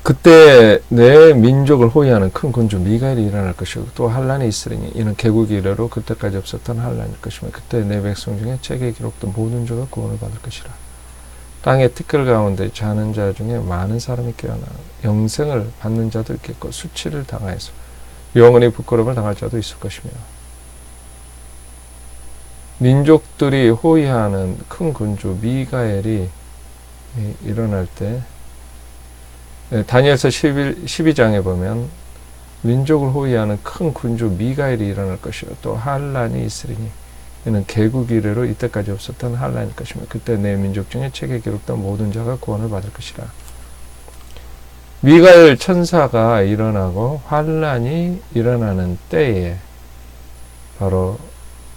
그때 내 민족을 호위하는 큰 군주 미가엘이 일어날 것이고 또 환란이 있으리니 이는 개국 이래로 그때까지 없었던 환란일 것이며 그때 내 백성 중에 책에 기록된 모든 자가 구원을 받을 것이라. 땅의 티끌 가운데 자는 자 중에 많은 사람이 깨어나 영생을 받는 자도 있겠고 수치를 당하여서 영원히 부끄러움을 당할 자도 있을 것이며 민족들이 호위하는 큰 군주 미가엘이 일어날 때 다니엘서 12장에 보면 민족을 호위하는 큰 군주 미가엘이 일어날 것이요 또 환란이 있으리니 이는 개국 이래로 이때까지 없었던 환란일 것이며 그때 내 민족 중에 책에 기록된 모든 자가 구원을 받을 것이라. 미가엘 천사가 일어나고 환란이 일어나는 때에 바로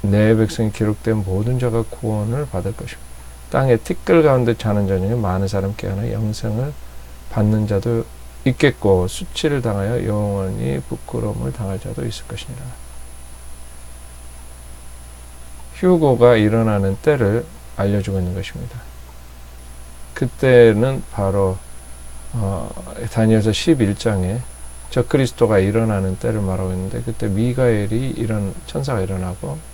내 백성이 기록된 모든 자가 구원을 받을 것이며 땅의 티끌 가운데 자는 자 중에 많은 사람 깨어나 영생을 받는 자도 있겠고 수치를 당하여 영원히 부끄러움을 당할 자도 있을 것이니라. 휴고가 일어나는 때를 알려주고 있는 것입니다. 그때는 바로 다니엘서 11장에 적그리스도가 일어나는 때를 말하고 있는데 그때 미가엘이 천사가 일어나고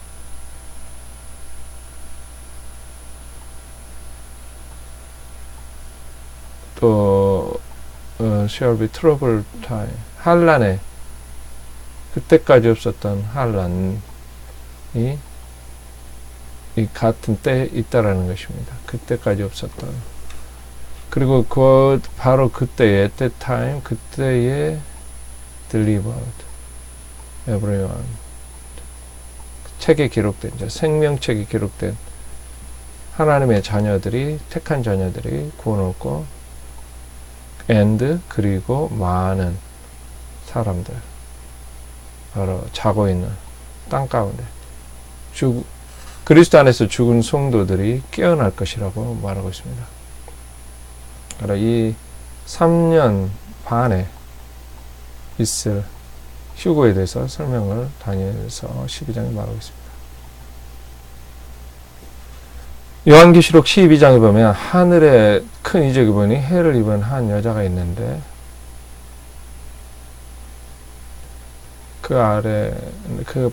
또 shall be trouble time 환란에 그때까지 없었던 환란이 이 같은 때에 있다라는 것입니다. 그때까지 없었던 그리고 바로 그때에 at that time 그때에 delivered everyone 책에 기록된 자 생명책에 기록된 하나님의 자녀들이 택한 자녀들이 구원을 얻고 and 그리고 많은 사람들 바로 자고 있는 땅 가운데 그리스도 안에서 죽은 성도들이 깨어날 것이라고 말하고 있습니다. 바로 이 3년 반에 있을 휴고에 대해서 설명을 다니엘서 12장에 말하고 있습니다. 요한계시록 12장에 보면 하늘에 큰 이적이 보니 해를 입은 한 여자가 있는데 그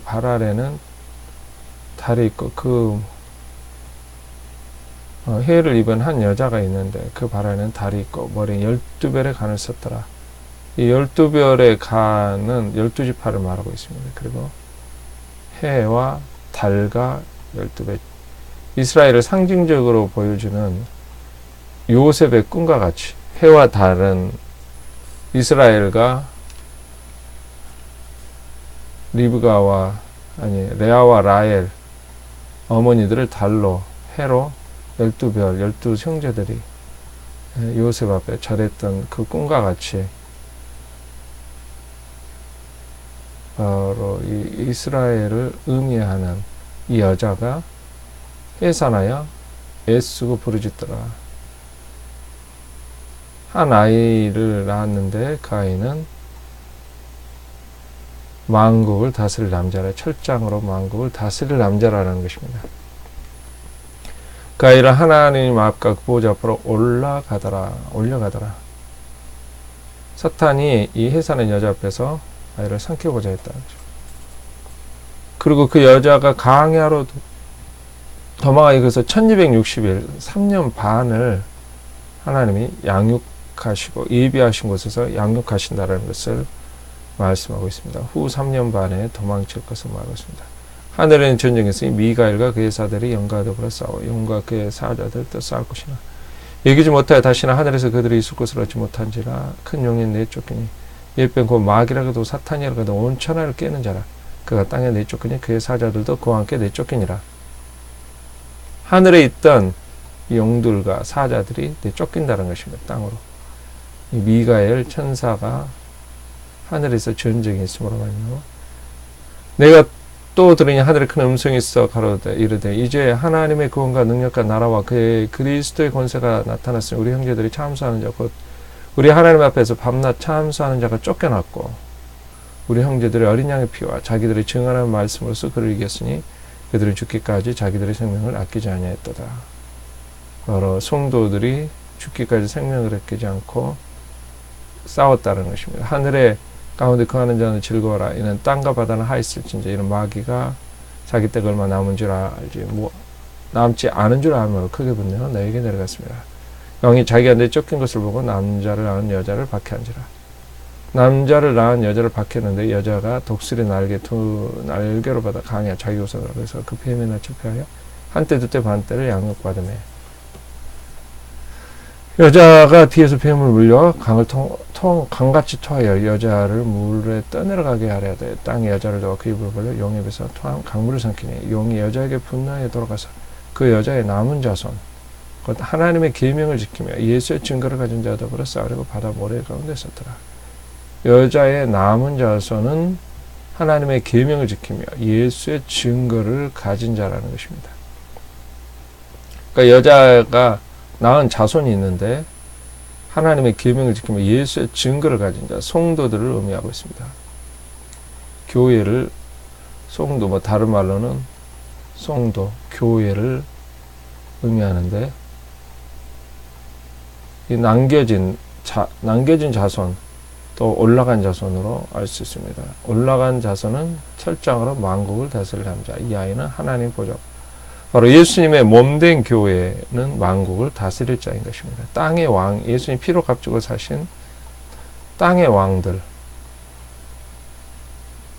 발 아래는 달이 있고 해를 입은 한 여자가 있는데 그 발 아래는 달이 있고 머리에 12별의 간을 썼더라. 이 12별의 간은 12지파를 말하고 있습니다. 그리고 해와 달과 12배 이스라엘을 상징적으로 보여주는 요셉의 꿈과 같이 해와 달은 이스라엘과 레아와 라헬 어머니들을 달로 해로 12별 12형제들이 요셉 앞에 절했던 그 꿈과 같이 바로 이 이스라엘을 의미하는 이 여자가 해산하여 애쓰고 부르짖더라. 한 아이를 낳았는데 그 아이는 만국을 다스릴 남자라 철장으로 만국을 다스릴 남자라는 것입니다. 그 아이를 하나님 앞과 그 보좌 앞으로 올려가더라. 사탄이 이 해산의 여자 앞에서 아이를 삼키고자 했다는 거죠. 그리고 그 여자가 강야로 도망하기 위해서 1260일 3년 반을 하나님이 양육하시고 예비하신 곳에서 양육하신다는 것을 말씀하고 있습니다. 후 3년 반에 도망칠 것을 말하고 있습니다. 하늘에는 전쟁이 있으니 미가엘과 그의 사들이 영과 더불어 싸워 영과 그의 사자들도 싸울 것이나 이기지 못하여 다시는 하늘에서 그들이 있을 곳을 얻지 못한지라. 큰 용이 내쫓기니 일병 곧 마귀라고도 사탄이라고도 온 천하를 깨는 자라. 그가 땅에 내쫓기니 그의 사자들도 그와 함께 내쫓기니라. 하늘에 있던 영들과 사자들이 내쫓긴다는 것입니다. 땅으로. 이 미가엘 천사가 하늘에서 전쟁이 있음으로 말미암아 내가 또 들으니 하늘에 큰 음성이 있어 가로되 이르되 이제 하나님의 구원과 능력과 나라와 그의 그리스도의 권세가 나타났으니 우리 형제들이 참수하는 자 곧 우리 하나님 앞에서 밤낮 참수하는 자가 쫓겨났고 우리 형제들의 어린 양의 피와 자기들의 증언하는 말씀으로써 그를 이겼으니 그들은 죽기까지 자기들의 생명을 아끼지 아니하였도다. 바로 성도들이 죽기까지 생명을 아끼지 않고 싸웠다는 것입니다. 하늘의 가운데 거하는 자는 즐거워라. 이는 땅과 바다는 하있을진저 이는 마귀가 자기 때가 얼마 남은 줄 알지 남지 않은 줄 알므로 크게 분내어 너에게 내려갔습니다. 영이 자기한테 쫓긴 것을 보고 남자를 낳은 여자를 박해한지라. 남자를 낳은 여자를 박했는데 여자가 독수리 날개 두 날개로 받아 강해 자기 우선으로 그래서 그 뱀에나 접하여 한때 두때 반때를 양육받으며 여자가 뒤에서 뱀을 물려 강을 강같이 토하여 여자를 물에 떠내려가게 하려 돼. 땅에 여자를 넣어 그 입을 벌려 용의 입에서 토한 강물을 삼키니 용이 여자에게 분노하여 돌아가서 그 여자의 남은 자손 곧 하나님의 계명을 지키며 예수의 증거를 가진 자와 더불어 싸우려고 바다 모래 가운데 섰더라. 여자의 남은 자손은 하나님의 계명을 지키며 예수의 증거를 가진 자라는 것입니다. 그러니까 여자가 낳은 자손이 있는데 하나님의 계명을 지키며 예수의 증거를 가진 자, 성도들을 의미하고 있습니다. 교회를 성도, 다른 말로는 성도, 교회를 의미하는데 이 남겨진 자손 또 올라간 자손으로 알 수 있습니다. 올라간 자손은 철장으로 만국을 다스릴 남자. 이 아이는 하나님 보좌. 바로 예수님의 몸된 교회는 만국을 다스릴 자인 것입니다. 땅의 왕, 예수님 피로 값주고 사신 땅의 왕들.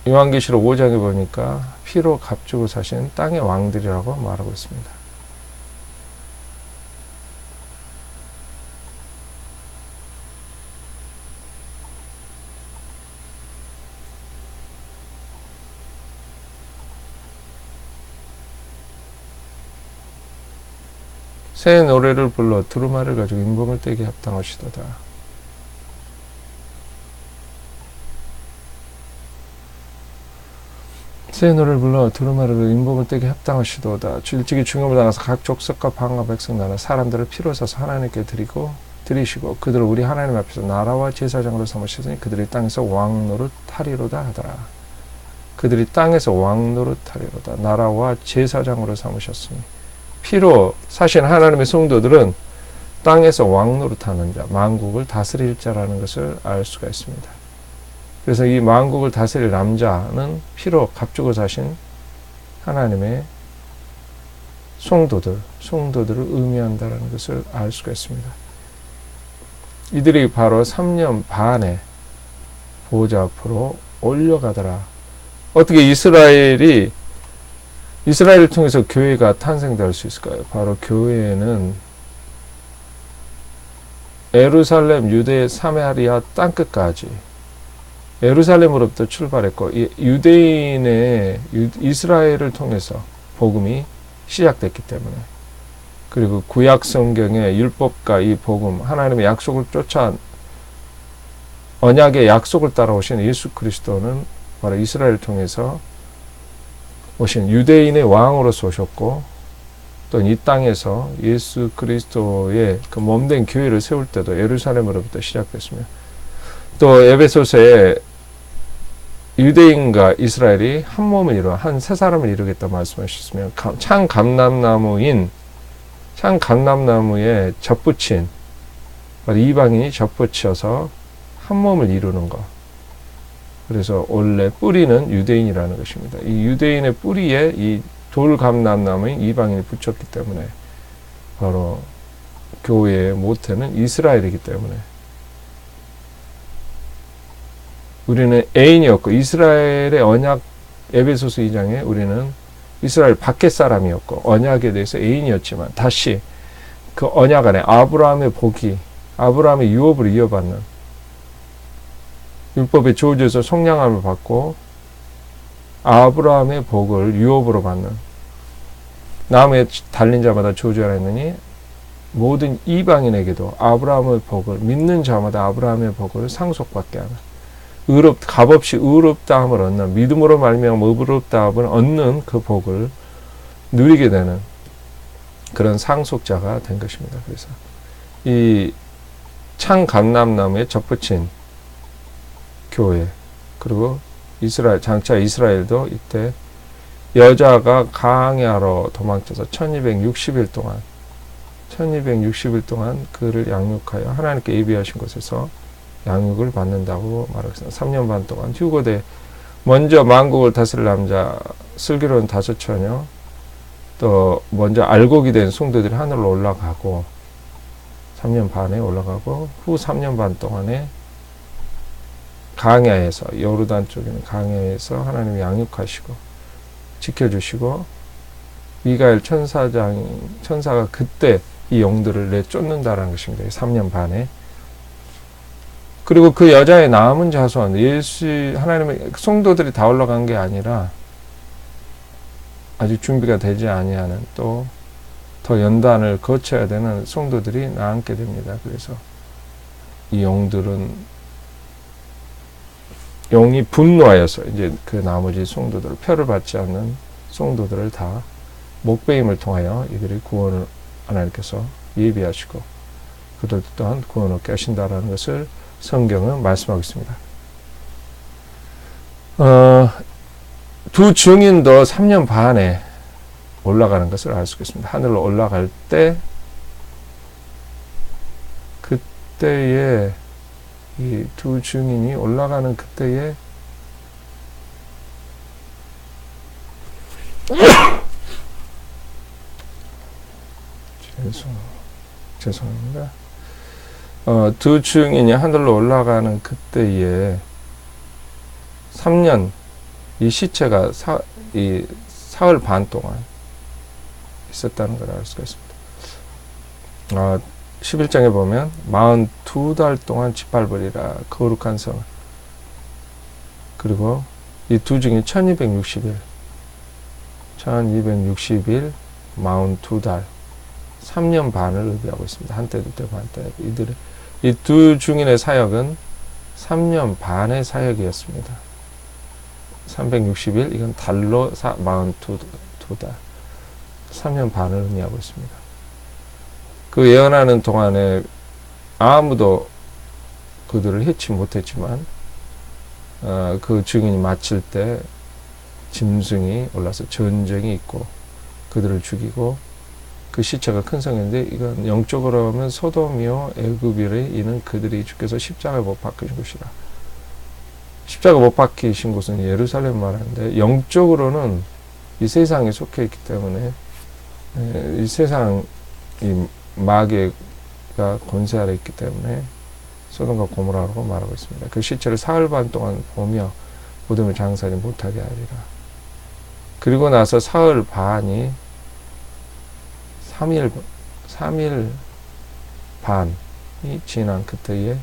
요한계시록 5장에 보니까 피로 값주고 사신 땅의 왕들이라고 말하고 있습니다. 새 노래를 불러 두루마리를 가지고 인봉을 떼기 합당하시도다. 새 노래를 불러 두루마리로 인봉을 떼기 합당하시도다. 일찍이 중용을 당해서 각 족속과 방과 백성 나라 사람들을 피로 사서 하나님께 드리시고 그들을 우리 하나님 앞에서 나라와 제사장으로 삼으시더니 그들이 땅에서 왕노릇 하리로다 하더라. 그들이 땅에서 왕노릇 하리로다. 나라와 제사장으로 삼으셨으니 피로 사신 하나님의 성도들은 땅에서 왕노릇하는 자, 만국을 다스릴 자라는 것을 알 수가 있습니다. 그래서 이 만국을 다스릴 남자는 피로 값주고 사신 하나님의 성도들을 의미한다는 것을 알 수가 있습니다. 이들이 바로 3년 반에 보좌 앞으로 올려가더라. 어떻게 이스라엘을 통해서 교회가 탄생될 수 있을까요? 바로 교회는 예루살렘, 유대, 사마리아 땅끝까지 예루살렘으로부터 출발했고 이스라엘을 통해서 복음이 시작됐기 때문에 그리고 구약 성경의 율법과 이 복음, 하나님의 약속을 쫓아 언약의 약속을 따라오신 예수 그리스도는 바로 이스라엘을 통해서 오신 유대인의 왕으로서 오셨고 또 이 땅에서 예수 그리스도의 그 몸된 교회를 세울 때도 예루살렘으로부터 시작됐으며 또 에베소서에 유대인과 이스라엘이 한 몸을 이루어 한 세 사람을 이루겠다 말씀하셨으며 창 감람나무에 접붙인 이방인이 접붙여서 한 몸을 이루는 것. 그래서 원래 뿌리는 유대인이라는 것입니다. 이 유대인의 뿌리에 이 돌감람나무인 이방인이 붙였기 때문에 바로 교회의 모태는 이스라엘이기 때문에 우리는 애인이었고 이스라엘의 언약 에베소서 2장에 우리는 이스라엘 밖의 사람이었고 언약에 대해서 애인이었지만 다시 그 언약 안에 아브라함의 유업을 이어받는 율법의 저주에서 속량함을 받고 아브라함의 복을 유업으로 받는 나무에 달린 자마다 저주하라 했느니 모든 이방인에게도 아브라함의 복을 믿는 자마다 아브라함의 복을 상속받게 하는 값없이 의롭다함을 얻는 믿음으로 말미암아 의롭다함을 얻는 그 복을 누리게 되는 그런 상속자가 된 것입니다. 그래서 이 창감람나무에 접붙인 교회 그리고 장차 이스라엘도 이때 여자가 강야로 도망쳐서 1260일 동안 그를 양육하여 하나님께 예비하신 곳에서 양육을 받는다고 말하겠습니다. 3년 반 동안 휴거대 먼저 만국을 다스릴 남자 슬기로운 다섯 처녀, 또 먼저 알곡이 된 성도들이 하늘로 올라가고 3년 반에 올라가고 후 3년 반 동안에 강야에서 요르단 쪽에 있는 강야에서 하나님이 양육하시고 지켜주시고 미가엘 천사가 그때 이 영들을 내쫓는다라는 것입니다. 3년 반에. 그리고 그 여자의 남은 자손, 하나님의 성도들이 다 올라간 게 아니라 아직 준비가 되지 아니하는 또 더 연단을 거쳐야 되는 성도들이 남게 됩니다. 그래서 이 영이 분노하여서 이제 그 나머지 성도들, 표를 받지 않는 성도들을 다 목배임을 통하여 이들이 구원을 하나님께서 예비하시고 그들 또한 구원을 얻게 하신다라는 것을 성경은 말씀하고 있습니다. 두 증인도 3년 반에 올라가는 것을 알 수 있습니다. 하늘로 올라갈 때 그때에 이 두 증인이 올라가는 그때에 죄송합니다. 두 증인이 하늘로 올라가는 그때에 3년 이 시체가 사흘 반 동안 있었다는 걸 알 수가 있습니다. 11장에 보면 42달 동안 짓밟으리라 거룩한 성. 그리고 이 두 증인 1260일 42달 3년 반을 의미하고 있습니다. 한때 두때 반때. 이 두 증인의 사역은 3년 반의 사역이었습니다. 360일 이건 달로 42달 3년 반을 의미하고 있습니다. 그 예언하는 동안에 아무도 그들을 해치 못했지만 그 증인이 마칠 때 짐승이 올라서 전쟁이 있고 그들을 죽이고 그 시체가 큰 성인데 이건 영적으로 하면 소돔이요 애굽이래 이는 그들이 주께서 십자가에 못 박히신 곳이라. 십자가 못 박히신 곳은 예루살렘 말하는데 영적으로는 이 세상에 속해 있기 때문에 이 세상 이 마귀가 권세 아래 있기 때문에 소돔과 고모라라고 말하고 있습니다. 그 시체를 사흘 반 동안 보며 무덤을 장사하지 못하게 하리라. 그리고 나서 사흘 반이 3일 반이 지난 그때에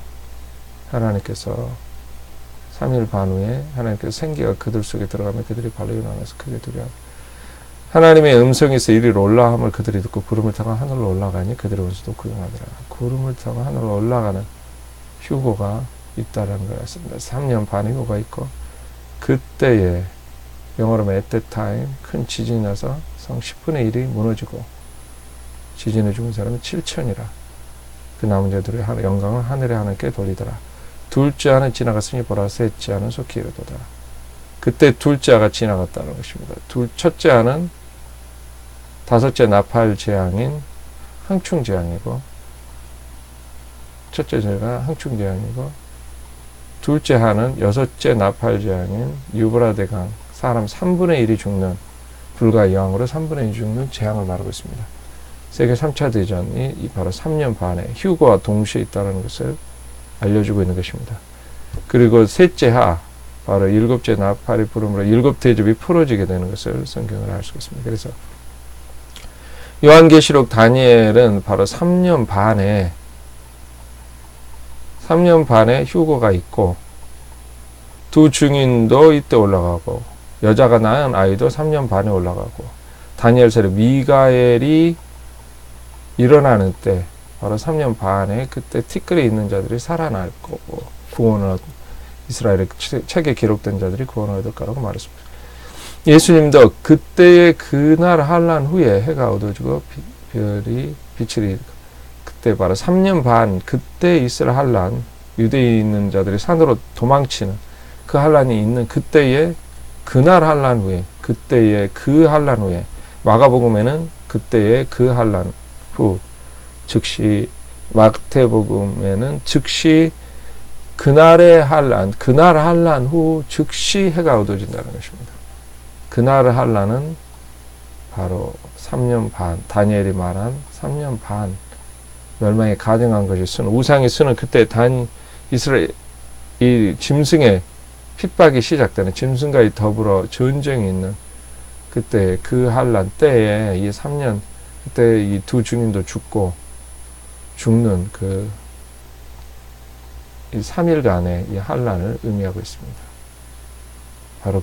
하나님께서 3일 반 후에 하나님께서 생기가 그들 속에 들어가면 그들이 발로 일어나서 크게 두려워. 하나님의 음성에서 이리로 올라함을 그들이 듣고 구름을 타고 하늘로 올라가니 그들의 원수도 구경하더라. 구름을 타고 하늘로 올라가는 휴거가 있다라는 걸 알습니다. 3년 반의 휴거가 있고 그때에 영어로 at that time 큰 지진이 나서 성 10분의 1이 무너지고 지진에 죽은 사람이 7천이라. 그 남은 자들의 영광을 하늘의 하나님께 돌리더라. 둘째 아는 지나갔으니 보라 셋째 아는 속히 이르도다. 그때 둘째 아가 지나갔다는 것입니다. 첫째 아는 다섯째 나팔 재앙인 항충 재앙이고 첫째 재가 항충 재앙이고 둘째 하는 여섯째 나팔 재앙인 유브라데강 사람 3분의 1이 죽는 불과 이왕으로 3분의 1이 죽는 재앙을 말하고 있습니다. 세계 3차 대전이 바로 3년 반에 휴거와 동시에 있다는 것을 알려주고 있는 것입니다. 그리고 셋째 하 바로 일곱째 나팔이 부름으로 일곱 대접이 풀어지게 되는 것을 성경을 알 수 있습니다. 그래서 요한계시록 다니엘은 바로 3년 반에 휴거가 있고 두 증인도 이때 올라가고 여자가 낳은 아이도 3년 반에 올라가고 다니엘서에 미가엘이 일어나는 때 바로 3년 반에 그때 티끌에 있는 자들이 살아날 거고 구원을 이스라엘의 책에 기록된 자들이 구원을 얻을 거라고 말했습니다. 예수님도 그때의 그날 환란 후에 해가 어두워지고 별이 빛을 그때 바로 3년 반 그때 있을 환란 유대에 있는 자들이 산으로 도망치는 그 환란이 있는 그때의 그날 환란 후에 그때의 그 환란 후에 마가복음에는 그때의 그 환란 후 즉시 마태복음에는 즉시 그날의 한란, 그날 한란 후 즉시 해가 어두워진다는 것입니다. 그날 한란은 바로 3년 반, 다니엘이 말한 3년 반 멸망이 가증한 것이 쓰는, 우상이 쓰는 그때 이스라엘 이 짐승의 핍박이 시작되는, 짐승과 더불어 전쟁이 있는 그때 그 한란 때에 이 3년, 그때 이 두 주님도 죽는 이 3일간의 이 한란을 의미하고 있습니다. 바로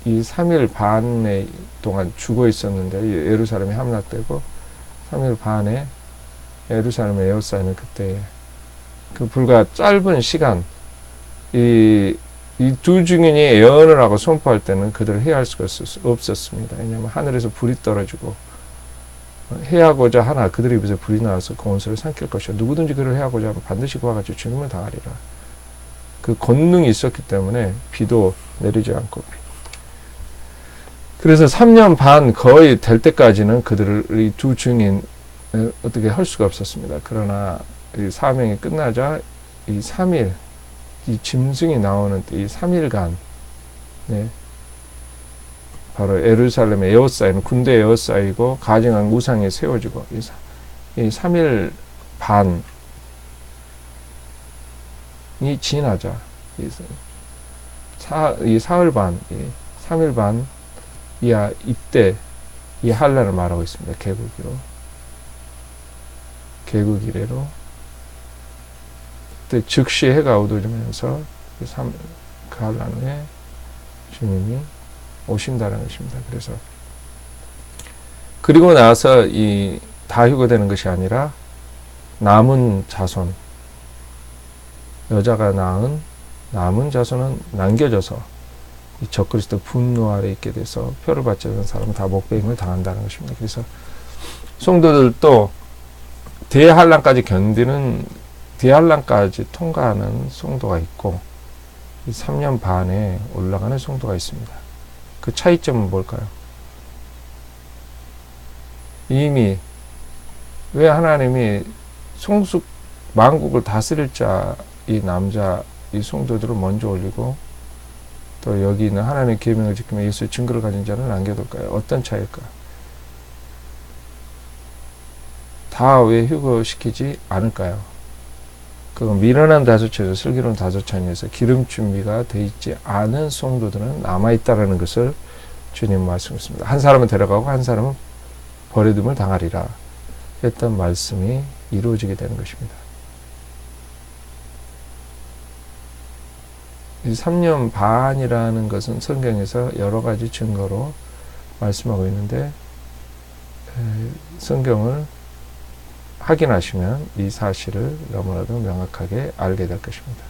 이 3일 반의 동안 죽어 있었는데 예루살렘이 함락되고 3일 반에 예루살렘에 에워싸이는 그때 그 불과 짧은 시간 이 두 증인이 예언을 하고 선포할 때는 그들을 해할 수가 없었습니다. 왜냐하면 하늘에서 불이 떨어지고 해하고자 하나 그들의 입에서 불이 나와서 그 원수를 삼킬 것이요 누구든지 그를 해하고자 하면 반드시 그와 같이 죽임을 당하리라. 그 권능이 있었기 때문에 비도 내리지 않고 그래서 3년 반 거의 될 때까지는 그들을 이 두 증인 어떻게 할 수가 없었습니다. 그러나 이 사명이 끝나자 이 3일 이 짐승이 나오는 이 3일간 바로 예루살렘에 에워싸이는 군대에 에워싸이고 가증한 우상이 세워지고 이 3일 반이 지나자 이 사흘 반, 이 3일 반 이하 이때 이 한란을 말하고 있습니다. 개국 이래로 그때 즉시 해가 어두워지면서 그 한란 후에 주님이 오신다는 것입니다. 그리고 나서 이 다 휴거되는 것이 아니라 남은 자손, 여자가 낳은 남은 자손은 남겨져서 이 적그리스도 분노 아래 있게 돼서 표를 받지 않은 사람은 다 목배임을 당한다는 것입니다. 그래서 성도들도 대한란까지 대한란까지 통과하는 성도가 있고 이 3년 반에 올라가는 성도가 있습니다. 그 차이점은 뭘까요? 이미 왜 하나님이 만국을 다스릴 자 이 남자 이 성도들을 먼저 올리고 또 여기 있는 하나님의 계명을 지키며 예수의 증거를 가진 자는 남겨둘까요? 어떤 차이일까요? 다 왜 휴거시키지 않을까요? 그건 미련한 다소천에서 슬기로운 다소천에서 기름 준비가 되어 있지 않은 성도들은 남아있다라는 것을 주님 말씀하셨습니다. 한 사람은 데려가고 한 사람은 버려둠을 당하리라 했던 말씀이 이루어지게 되는 것입니다. 이 3년 반이라는 것은 성경에서 여러 가지 증거로 말씀하고 있는데 성경을 확인하시면 이 사실을 너무나도 명확하게 알게 될 것입니다.